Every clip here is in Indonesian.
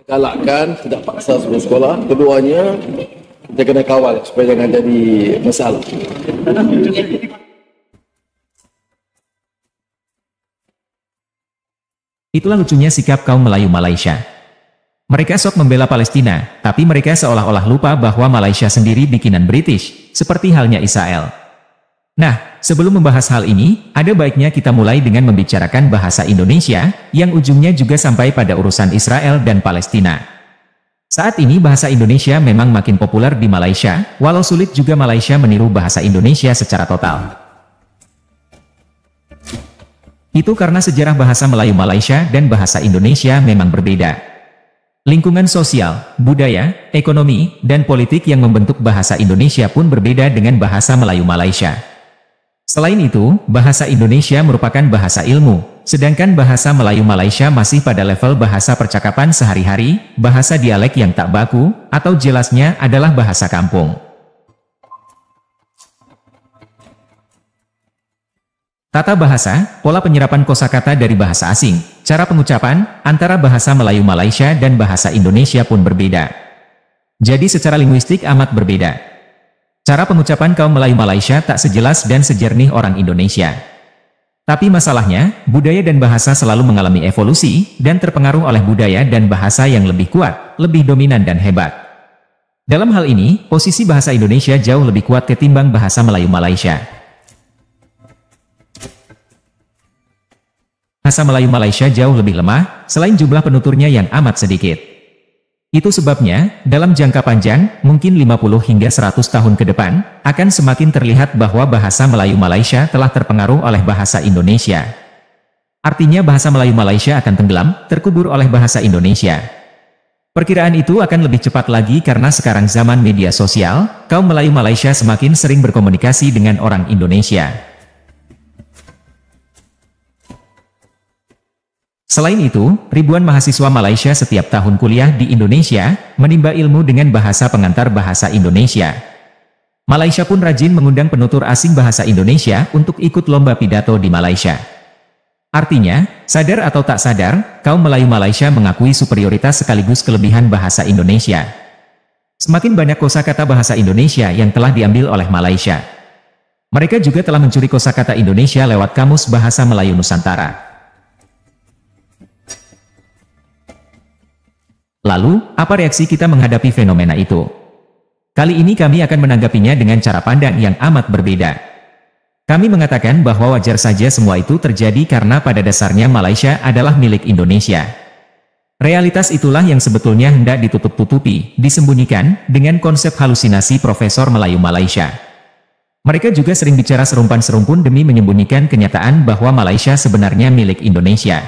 Galakkan, tidak paksa semua sekolah. Keduanya, kita kena kawal supaya jangan jadi masalah. Itulah lucunya sikap kaum Melayu Malaysia. Mereka sok membela Palestina, tapi mereka seolah-olah lupa bahwa Malaysia sendiri bikinan British, seperti halnya Israel. Nah, sebelum membahas hal ini, ada baiknya kita mulai dengan membicarakan bahasa Indonesia, yang ujungnya juga sampai pada urusan Israel dan Palestina. Saat ini bahasa Indonesia memang makin populer di Malaysia, walau sulit juga Malaysia meniru bahasa Indonesia secara total. Itu karena sejarah bahasa Melayu Malaysia dan bahasa Indonesia memang berbeda. Lingkungan sosial, budaya, ekonomi, dan politik yang membentuk bahasa Indonesia pun berbeda dengan bahasa Melayu Malaysia. Selain itu, bahasa Indonesia merupakan bahasa ilmu, sedangkan bahasa Melayu Malaysia masih pada level bahasa percakapan sehari-hari, bahasa dialek yang tak baku, atau jelasnya adalah bahasa kampung. Tata bahasa, pola penyerapan kosakata dari bahasa asing, cara pengucapan, antara bahasa Melayu Malaysia dan bahasa Indonesia pun berbeda. Jadi secara linguistik amat berbeda. Cara pengucapan kaum Melayu Malaysia tak sejelas dan sejernih orang Indonesia. Tapi masalahnya, budaya dan bahasa selalu mengalami evolusi, dan terpengaruh oleh budaya dan bahasa yang lebih kuat, lebih dominan dan hebat. Dalam hal ini, posisi bahasa Indonesia jauh lebih kuat ketimbang bahasa Melayu Malaysia. Bahasa Melayu Malaysia jauh lebih lemah, selain jumlah penuturnya yang amat sedikit. Itu sebabnya, dalam jangka panjang, mungkin 50 hingga 100 tahun ke depan, akan semakin terlihat bahwa bahasa Melayu Malaysia telah terpengaruh oleh bahasa Indonesia. Artinya bahasa Melayu Malaysia akan tenggelam, terkubur oleh bahasa Indonesia. Perkiraan itu akan lebih cepat lagi karena sekarang zaman media sosial, kaum Melayu Malaysia semakin sering berkomunikasi dengan orang Indonesia. Selain itu, ribuan mahasiswa Malaysia setiap tahun kuliah di Indonesia, menimba ilmu dengan bahasa pengantar bahasa Indonesia. Malaysia pun rajin mengundang penutur asing bahasa Indonesia untuk ikut lomba pidato di Malaysia. Artinya, sadar atau tak sadar, kaum Melayu Malaysia mengakui superioritas sekaligus kelebihan bahasa Indonesia. Semakin banyak kosakata bahasa Indonesia yang telah diambil oleh Malaysia. Mereka juga telah mencuri kosakata Indonesia lewat Kamus Bahasa Melayu Nusantara. Lalu, apa reaksi kita menghadapi fenomena itu? Kali ini kami akan menanggapinya dengan cara pandang yang amat berbeda. Kami mengatakan bahwa wajar saja semua itu terjadi karena pada dasarnya Malaysia adalah milik Indonesia. Realitas itulah yang sebetulnya hendak ditutup-tutupi, disembunyikan, dengan konsep halusinasi Profesor Melayu Malaysia. Mereka juga sering bicara serumpan-serumpun demi menyembunyikan kenyataan bahwa Malaysia sebenarnya milik Indonesia.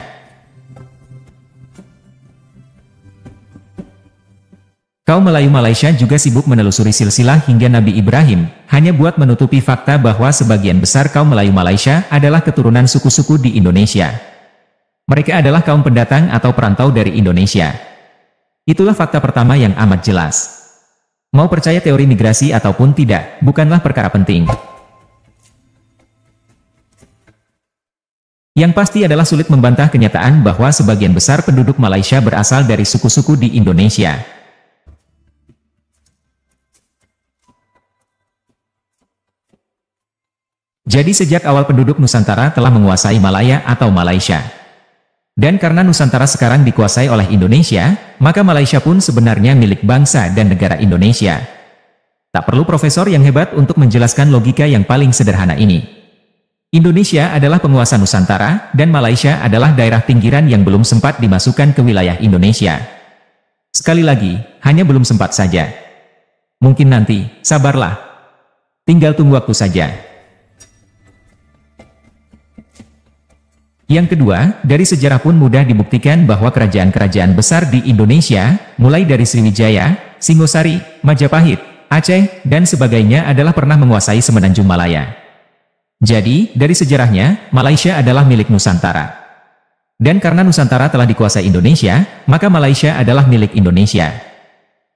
Kaum Melayu Malaysia juga sibuk menelusuri silsilah hingga Nabi Ibrahim, hanya buat menutupi fakta bahwa sebagian besar kaum Melayu Malaysia adalah keturunan suku-suku di Indonesia. Mereka adalah kaum pendatang atau perantau dari Indonesia. Itulah fakta pertama yang amat jelas. Mau percaya teori migrasi ataupun tidak, bukanlah perkara penting. Yang pasti adalah sulit membantah kenyataan bahwa sebagian besar penduduk Malaysia berasal dari suku-suku di Indonesia. Jadi sejak awal penduduk Nusantara telah menguasai Malaya atau Malaysia. Dan karena Nusantara sekarang dikuasai oleh Indonesia, maka Malaysia pun sebenarnya milik bangsa dan negara Indonesia. Tak perlu profesor yang hebat untuk menjelaskan logika yang paling sederhana ini. Indonesia adalah penguasa Nusantara, dan Malaysia adalah daerah pinggiran yang belum sempat dimasukkan ke wilayah Indonesia. Sekali lagi, hanya belum sempat saja. Mungkin nanti, sabarlah. Tinggal tunggu waktu saja. Yang kedua, dari sejarah pun mudah dibuktikan bahwa kerajaan-kerajaan besar di Indonesia, mulai dari Sriwijaya, Singosari, Majapahit, Aceh, dan sebagainya adalah pernah menguasai semenanjung Malaya. Jadi, dari sejarahnya, Malaysia adalah milik Nusantara. Dan karena Nusantara telah dikuasai Indonesia, maka Malaysia adalah milik Indonesia.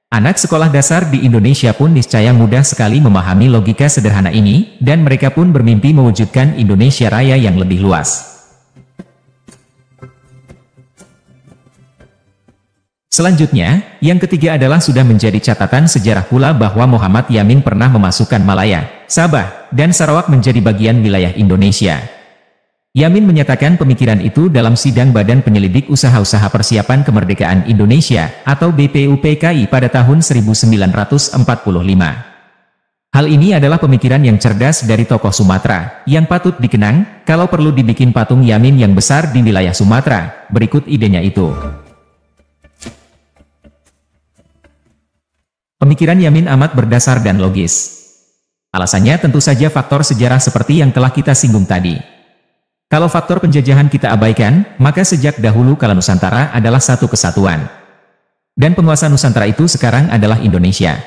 Anak sekolah dasar di Indonesia pun niscaya mudah sekali memahami logika sederhana ini, dan mereka pun bermimpi mewujudkan Indonesia Raya yang lebih luas. Selanjutnya, yang ketiga adalah sudah menjadi catatan sejarah pula bahwa Muhammad Yamin pernah memasukkan Malaya, Sabah, dan Sarawak menjadi bagian wilayah Indonesia. Yamin menyatakan pemikiran itu dalam sidang Badan Penyelidik Usaha-Usaha Persiapan Kemerdekaan Indonesia atau BPUPKI pada tahun 1945. Hal ini adalah pemikiran yang cerdas dari tokoh Sumatera, yang patut dikenang, kalau perlu dibikin patung Yamin yang besar di wilayah Sumatera. Berikut idenya itu. Pemikiran Yamin amat berdasar dan logis. Alasannya tentu saja faktor sejarah seperti yang telah kita singgung tadi. Kalau faktor penjajahan kita abaikan, maka sejak dahulu kala Nusantara adalah satu kesatuan. Dan penguasa Nusantara itu sekarang adalah Indonesia.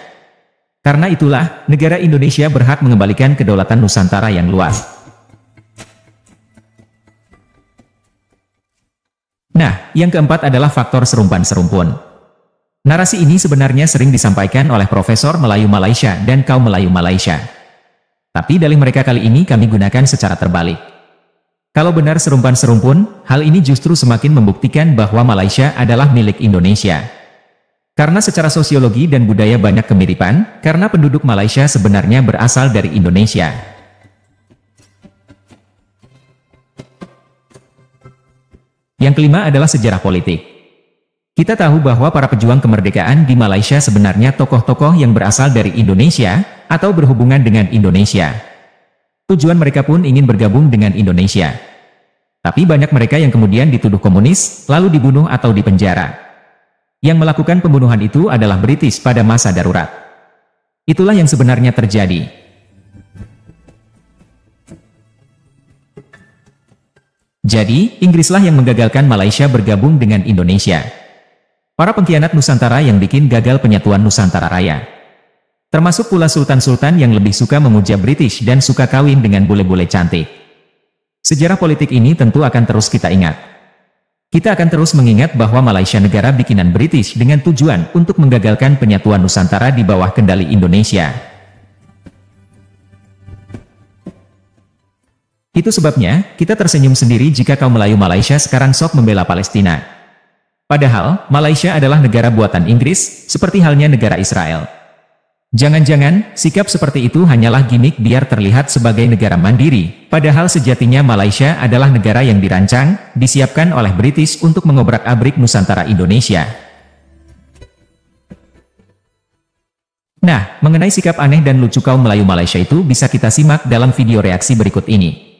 Karena itulah, negara Indonesia berhak mengembalikan kedaulatan Nusantara yang luas. Nah, yang keempat adalah faktor serumpan-serumpun. Narasi ini sebenarnya sering disampaikan oleh Profesor Melayu Malaysia dan kaum Melayu Malaysia. Tapi dalih mereka kali ini kami gunakan secara terbalik. Kalau benar serumpan-serumpun, hal ini justru semakin membuktikan bahwa Malaysia adalah milik Indonesia. Karena secara sosiologi dan budaya banyak kemiripan, karena penduduk Malaysia sebenarnya berasal dari Indonesia. Yang kelima adalah sejarah politik. Kita tahu bahwa para pejuang kemerdekaan di Malaysia sebenarnya tokoh-tokoh yang berasal dari Indonesia, atau berhubungan dengan Indonesia. Tujuan mereka pun ingin bergabung dengan Indonesia. Tapi banyak mereka yang kemudian dituduh komunis, lalu dibunuh atau dipenjara. Yang melakukan pembunuhan itu adalah British pada masa darurat. Itulah yang sebenarnya terjadi. Jadi, Inggrislah yang menggagalkan Malaysia bergabung dengan Indonesia. Para pengkhianat Nusantara yang bikin gagal penyatuan Nusantara Raya. Termasuk pula sultan-sultan yang lebih suka memuja British dan suka kawin dengan bule-bule cantik. Sejarah politik ini tentu akan terus kita ingat. Kita akan terus mengingat bahwa Malaysia negara bikinan British dengan tujuan untuk menggagalkan penyatuan Nusantara di bawah kendali Indonesia. Itu sebabnya, kita tersenyum sendiri jika kaum Melayu Malaysia sekarang sok membela Palestina. Padahal, Malaysia adalah negara buatan Inggris, seperti halnya negara Israel. Jangan-jangan, sikap seperti itu hanyalah gimmick biar terlihat sebagai negara mandiri, padahal sejatinya Malaysia adalah negara yang dirancang, disiapkan oleh British untuk mengobrak-abrik Nusantara Indonesia. Nah, mengenai sikap aneh dan lucu kaum Melayu Malaysia itu bisa kita simak dalam video reaksi berikut ini.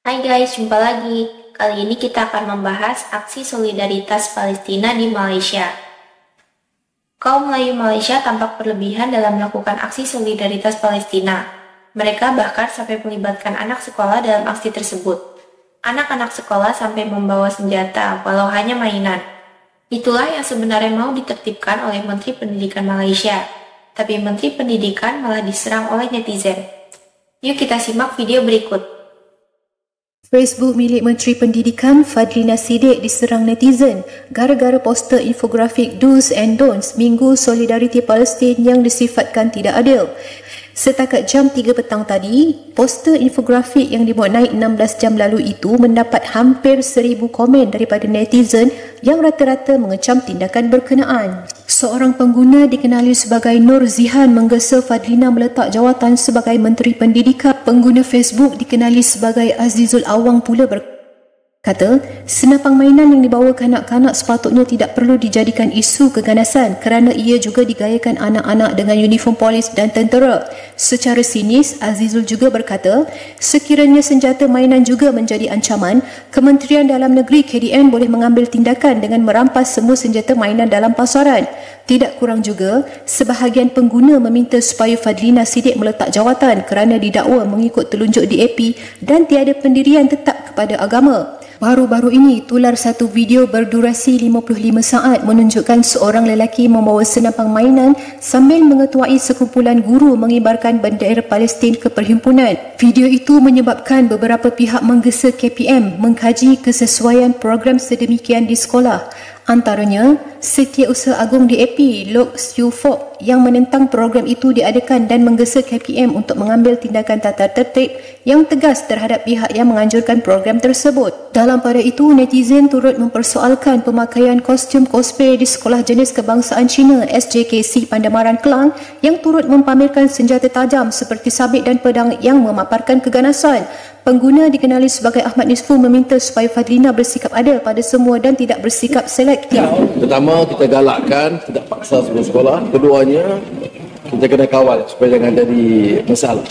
Hai guys, jumpa lagi. Kali ini kita akan membahas aksi solidaritas Palestina di Malaysia. Kaum Melayu Malaysia tampak berlebihan dalam melakukan aksi solidaritas Palestina. Mereka bahkan sampai melibatkan anak sekolah dalam aksi tersebut. Anak-anak sekolah sampai membawa senjata, walau hanya mainan. Itulah yang sebenarnya mau ditertibkan oleh Menteri Pendidikan Malaysia. Tapi Menteri Pendidikan malah diserang oleh netizen. Yuk kita simak video berikut. Facebook milik Menteri Pendidikan Fadlina Siddiq diserang netizen gara-gara poster infografik Do's and Don'ts Minggu Solidariti Palestin yang disifatkan tidak adil. Setakat jam 3 petang tadi, poster infografik yang dimuat naik 16 jam lalu itu mendapat hampir 1000 komen daripada netizen yang rata-rata mengecam tindakan berkenaan. Seorang pengguna dikenali sebagai Nur Zihan menggesa Fadlina meletak jawatan sebagai Menteri Pendidikan. Pengguna Facebook dikenali sebagai Azizul Awang pula berkata, senapang mainan yang dibawa kanak-kanak sepatutnya tidak perlu dijadikan isu keganasan kerana ia juga digayakan anak-anak dengan uniform polis dan tentera. Secara sinis, Azizul juga berkata, sekiranya senjata mainan juga menjadi ancaman, Kementerian Dalam Negeri KDN boleh mengambil tindakan dengan merampas semua senjata mainan dalam pasaran. Tidak kurang juga, sebahagian pengguna meminta supaya Fadlina Siddiq meletak jawatan kerana didakwa mengikut telunjuk DAP dan tiada pendirian tetap kepada agama. Baru-baru ini, tular satu video berdurasi 55 saat menunjukkan seorang lelaki membawa senapang mainan sambil mengetuai sekumpulan guru mengibarkan bendera Palestin ke perhimpunan. Video itu menyebabkan beberapa pihak menggesa KPM mengkaji kesesuaian program sedemikian di sekolah. Antaranya, Setiausaha Agung DAP, Lok Siu Fok, yang menentang program itu diadakan dan menggesa KPM untuk mengambil tindakan tata tertib yang tegas terhadap pihak yang menganjurkan program tersebut. Dalam pada itu, netizen turut mempersoalkan pemakaian kostum cosplay di Sekolah Jenis Kebangsaan Cina SJKC Pandamaran Kelang yang turut mempamerkan senjata tajam seperti sabit dan pedang yang memaparkan keganasan. Pengguna dikenali sebagai Ahmad Nisfu meminta supaya Fadlina bersikap adil pada semua dan tidak bersikap selektif. Pertama, kita galakkan, tidak paksa sebelum sekolah. Keduanya, kita kena kawal supaya jangan jadi masalah.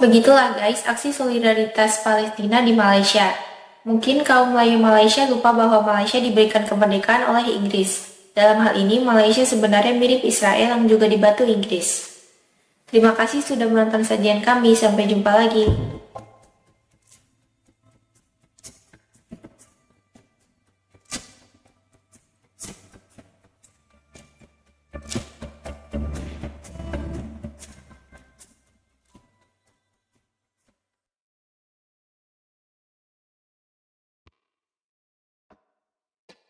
Begitulah guys aksi solidaritas Palestina di Malaysia. Mungkin kaum Melayu Malaysia lupa bahwa Malaysia diberikan kemerdekaan oleh Inggris. Dalam hal ini, Malaysia sebenarnya mirip Israel yang juga dibantu Inggris. Terima kasih sudah menonton sajian kami, sampai jumpa lagi.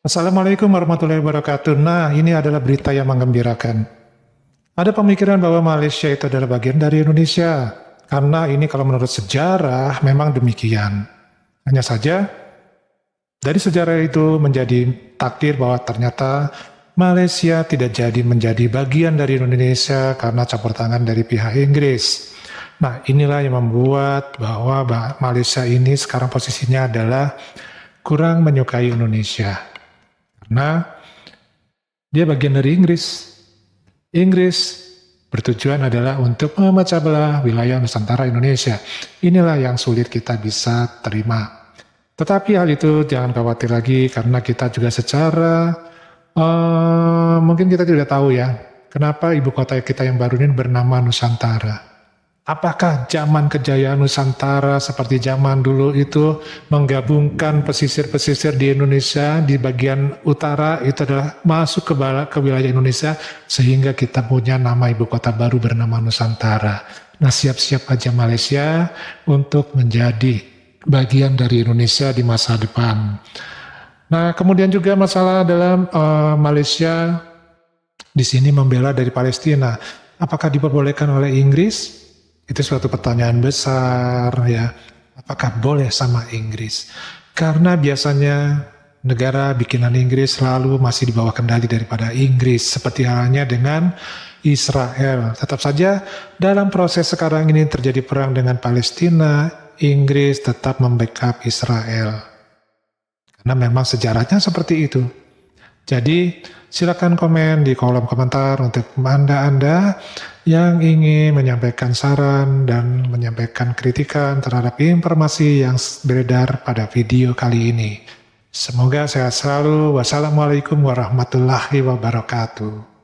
Assalamualaikum warahmatullahi wabarakatuh. Nah, ini adalah berita yang menggembirakan. Ada pemikiran bahwa Malaysia itu adalah bagian dari Indonesia. Karena ini kalau menurut sejarah memang demikian. Hanya saja, dari sejarah itu menjadi takdir bahwa ternyata Malaysia tidak jadi menjadi bagian dari Indonesia karena campur tangan dari pihak Inggris. Nah, inilah yang membuat bahwa Malaysia ini sekarang posisinya adalah kurang menyukai Indonesia. Karena dia bagian dari Inggris. Inggris bertujuan adalah untuk memecah belah wilayah Nusantara Indonesia. Inilah yang sulit kita bisa terima. Tetapi hal itu jangan khawatir lagi karena kita juga secara mungkin kita tidak tahu ya kenapa ibu kota kita yang baru ini bernama Nusantara. Apakah zaman kejayaan Nusantara seperti zaman dulu itu menggabungkan pesisir-pesisir di Indonesia di bagian utara itu adalah masuk ke wilayah Indonesia sehingga kita punya nama ibu kota baru bernama Nusantara. Nah, siap-siap aja Malaysia untuk menjadi bagian dari Indonesia di masa depan. Nah, kemudian juga masalah dalam Malaysia di sini membela dari Palestina. Apakah diperbolehkan oleh Inggris? Itu suatu pertanyaan besar ya. Apakah boleh sama Inggris? Karena biasanya negara bikinan Inggris selalu masih di bawah kendali daripada Inggris. Seperti halnya dengan Israel. Tetap saja dalam proses sekarang ini terjadi perang dengan Palestina, Inggris tetap membackup Israel. Karena memang sejarahnya seperti itu. Jadi silakan komen di kolom komentar untuk Anda yang ingin menyampaikan saran dan menyampaikan kritikan terhadap informasi yang beredar pada video kali ini. Semoga sehat selalu. Wassalamualaikum warahmatullahi wabarakatuh.